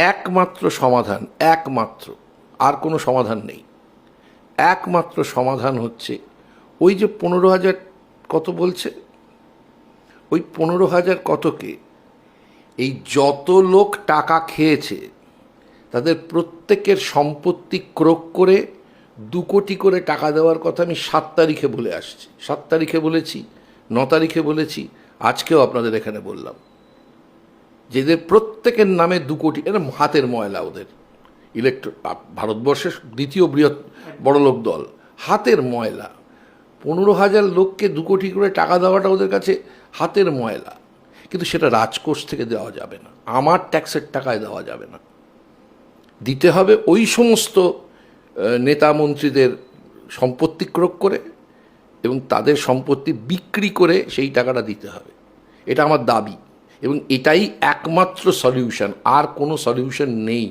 একমাত্র সমাধান, একমাত্র, আর কোনো সমাধান নেই, একমাত্র সমাধান হচ্ছে ওই যে 15,000 কত বলছে, ওই 15,000 কতকে এই যত লোক টাকা খেয়েছে তাদের প্রত্যেকের সম্পত্তি ক্রোক করে 2 কোটি করে টাকা দেওয়ার কথা আমি 7 তারিখে বলে আসছি, 7 তারিখে বলেছি, 9 তারিখে বলেছি, আজকেও আপনাদের এখানে বললাম, যেদের প্রত্যেকের নামে 2 কোটি, এরা হাতের ময়লা ওদের, ভারতবর্ষের দ্বিতীয় বৃহৎ বড়লোক দল, হাতের ময়লা। 15,000 লোককে 2 কোটি করে টাকা দেওয়াটা ওদের কাছে হাতের ময়লা, কিন্তু সেটা রাজকোষ থেকে দেওয়া যাবে না, আমার ট্যাক্সের টাকায় দেওয়া যাবে না, দিতে হবে ওই সমস্ত নেতা মন্ত্রীদের সম্পত্তি ক্রোক করে এবং তাদের সম্পত্তি বিক্রি করে সেই টাকাটা দিতে হবে। এটা আমার দাবি এবং এটাই একমাত্র সলিউশন, আর কোনো সলিউশন নেই।